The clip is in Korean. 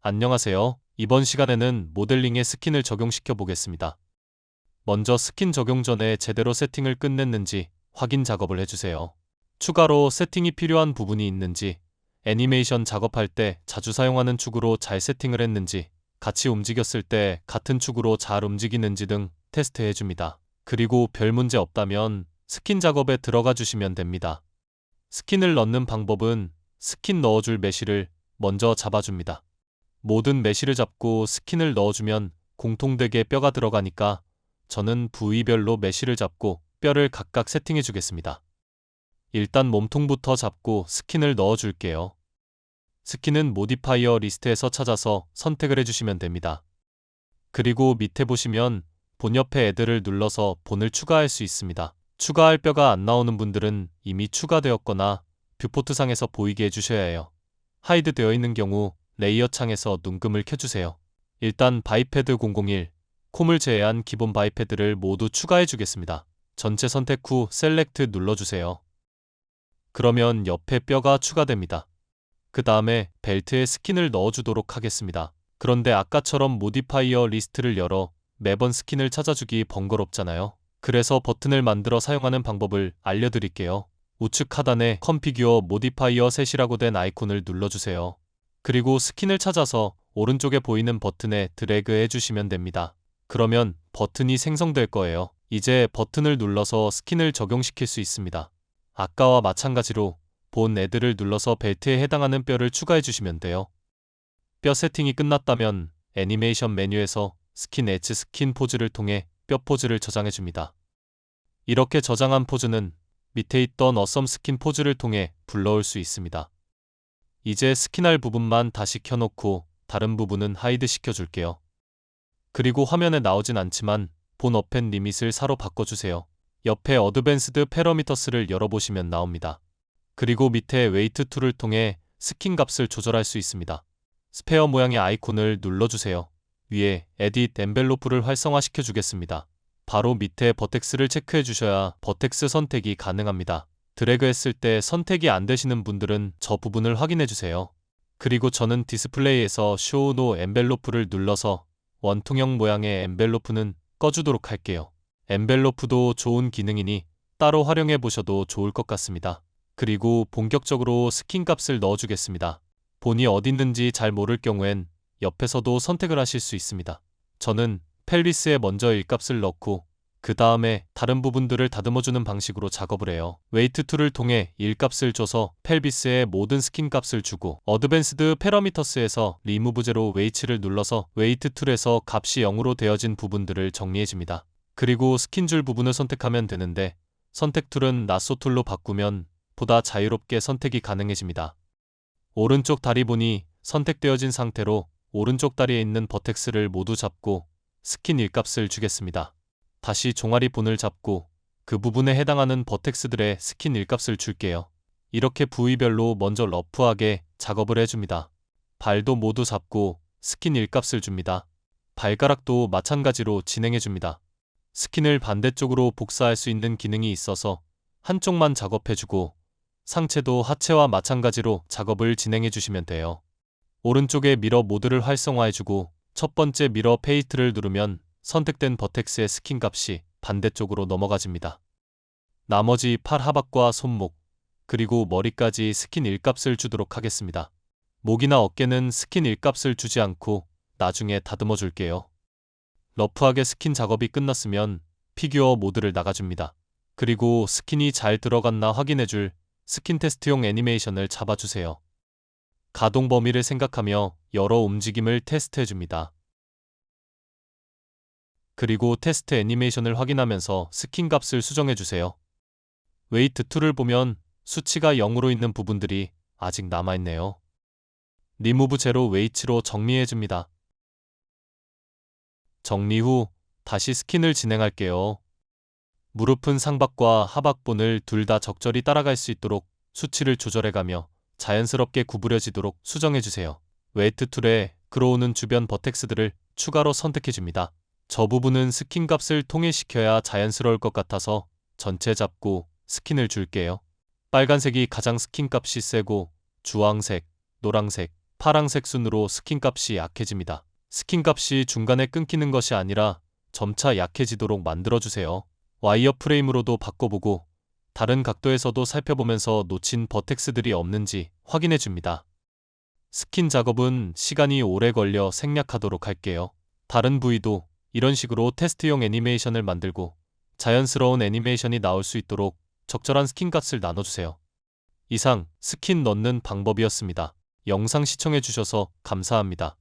안녕하세요. 이번 시간에는 모델링에 스킨을 적용시켜 보겠습니다. 먼저 스킨 적용 전에 제대로 세팅을 끝냈는지 확인 작업을 해주세요. 추가로 세팅이 필요한 부분이 있는지, 애니메이션 작업할 때 자주 사용하는 축으로 잘 세팅을 했는지, 같이 움직였을 때 같은 축으로 잘 움직이는지 등 테스트해줍니다. 그리고 별 문제 없다면 스킨 작업에 들어가 주시면 됩니다. 스킨을 넣는 방법은 스킨 넣어줄 메쉬를 먼저 잡아줍니다. 모든 메쉬를 잡고 스킨을 넣어주면 공통되게 뼈가 들어가니까 저는 부위별로 메쉬를 잡고 뼈를 각각 세팅해 주겠습니다. 일단 몸통부터 잡고 스킨을 넣어줄게요. 스킨은 모디파이어 리스트에서 찾아서 선택을 해주시면 됩니다. 그리고 밑에 보시면 본 옆에 애들을 눌러서 본을 추가할 수 있습니다. 추가할 뼈가 안 나오는 분들은 이미 추가되었거나 뷰포트상에서 보이게 해주셔야 해요. 하이드 되어 있는 경우 레이어 창에서 눈금을 켜주세요. 일단 바이패드 001, 콤을 제외한 기본 바이패드를 모두 추가해 주겠습니다. 전체 선택 후 셀렉트 눌러주세요. 그러면 옆에 뼈가 추가됩니다. 그 다음에 벨트에 스킨을 넣어주도록 하겠습니다. 그런데 아까처럼 모디파이어 리스트를 열어 매번 스킨을 찾아주기 번거롭잖아요. 그래서 버튼을 만들어 사용하는 방법을 알려드릴게요. 우측 하단에 컨피규어 모디파이어 셋이라고 된 아이콘을 눌러주세요. 그리고 스킨을 찾아서 오른쪽에 보이는 버튼에 드래그 해주시면 됩니다. 그러면 버튼이 생성될 거예요. 이제 버튼을 눌러서 스킨을 적용시킬 수 있습니다. 아까와 마찬가지로 본 애들을 눌러서 벨트에 해당하는 뼈를 추가해 주시면 돼요. 뼈 세팅이 끝났다면 애니메이션 메뉴에서 스킨 엣지 스킨 포즈를 통해 뼈 포즈를 저장해 줍니다. 이렇게 저장한 포즈는 밑에 있던 어썸 스킨 포즈를 통해 불러올 수 있습니다. 이제 스킨할 부분만 다시 켜놓고 다른 부분은 하이드 시켜줄게요. 그리고 화면에 나오진 않지만 본 어펜 리밋을 4로 바꿔주세요. 옆에 어드밴스드 패러미터스를 열어보시면 나옵니다. 그리고 밑에 웨이트 툴을 통해 스킨 값을 조절할 수 있습니다. 스페어 모양의 아이콘을 눌러주세요. 위에 에딧 엔벨로프를 활성화시켜 주겠습니다. 바로 밑에 버텍스를 체크해 주셔야 버텍스 선택이 가능합니다. 드래그 했을 때 선택이 안 되시는 분들은 저 부분을 확인해 주세요. 그리고 저는 디스플레이에서 쇼 노 엔벨로프를 눌러서 원통형 모양의 엔벨로프는 꺼주도록 할게요. 엔벨로프도 좋은 기능이니 따로 활용해 보셔도 좋을 것 같습니다. 그리고 본격적으로 스킨 값을 넣어주겠습니다. 본이 어디 있는지 잘 모를 경우엔 옆에서도 선택을 하실 수 있습니다. 저는 펠비스에 먼저 1값을 넣고 그 다음에 다른 부분들을 다듬어주는 방식으로 작업을 해요. 웨이트 툴을 통해 1값을 줘서 펠비스에 모든 스킨 값을 주고 어드밴스드 패러미터스에서 리무브 제로 웨이츠를 눌러서 웨이트 툴에서 값이 0으로 되어진 부분들을 정리해줍니다. 그리고 스킨 줄 부분을 선택하면 되는데 선택 툴은 라쏘 툴로 바꾸면 보다 자유롭게 선택이 가능해집니다. 오른쪽 다리 본이 선택되어진 상태로 오른쪽 다리에 있는 버텍스를 모두 잡고 스킨 1값을 주겠습니다. 다시 종아리 본을 잡고 그 부분에 해당하는 버텍스들의 스킨 1값을 줄게요. 이렇게 부위별로 먼저 러프하게 작업을 해줍니다. 발도 모두 잡고 스킨 1값을 줍니다. 발가락도 마찬가지로 진행해줍니다. 스킨을 반대쪽으로 복사할 수 있는 기능이 있어서 한쪽만 작업해주고 상체도 하체와 마찬가지로 작업을 진행해주시면 돼요. 오른쪽에 미러 모드를 활성화해주고 첫 번째 미러 페이트를 누르면 선택된 버텍스의 스킨 값이 반대쪽으로 넘어가집니다. 나머지 팔 하박과 손목, 그리고 머리까지 스킨 1값을 주도록 하겠습니다. 목이나 어깨는 스킨 1값을 주지 않고 나중에 다듬어 줄게요. 러프하게 스킨 작업이 끝났으면 피규어 모드를 나가줍니다. 그리고 스킨이 잘 들어갔나 확인해줄 스킨 테스트용 애니메이션을 잡아주세요. 가동 범위를 생각하며 여러 움직임을 테스트해줍니다. 그리고 테스트 애니메이션을 확인하면서 스킨 값을 수정해주세요. 웨이트 툴을 보면 수치가 0으로 있는 부분들이 아직 남아있네요. 리무브 제로 웨이츠로 정리해줍니다. 정리 후 다시 스킨을 진행할게요. 무릎은 상박과 하박본을 둘 다 적절히 따라갈 수 있도록 수치를 조절해가며 자연스럽게 구부려지도록 수정해주세요. 웨이트 툴에 끌어오는 주변 버텍스들을 추가로 선택해줍니다. 저 부분은 스킨 값을 통일시켜야 자연스러울 것 같아서 전체 잡고 스킨을 줄게요. 빨간색이 가장 스킨 값이 세고 주황색, 노란색, 파랑색 순으로 스킨 값이 약해집니다. 스킨 값이 중간에 끊기는 것이 아니라 점차 약해지도록 만들어주세요. 와이어 프레임으로도 바꿔보고 다른 각도에서도 살펴보면서 놓친 버텍스들이 없는지 확인해줍니다. 스킨 작업은 시간이 오래 걸려 생략하도록 할게요. 다른 부위도 이런 식으로 테스트용 애니메이션을 만들고 자연스러운 애니메이션이 나올 수 있도록 적절한 스킨 값을 나눠주세요. 이상 스킨 넣는 방법이었습니다. 영상 시청해주셔서 감사합니다.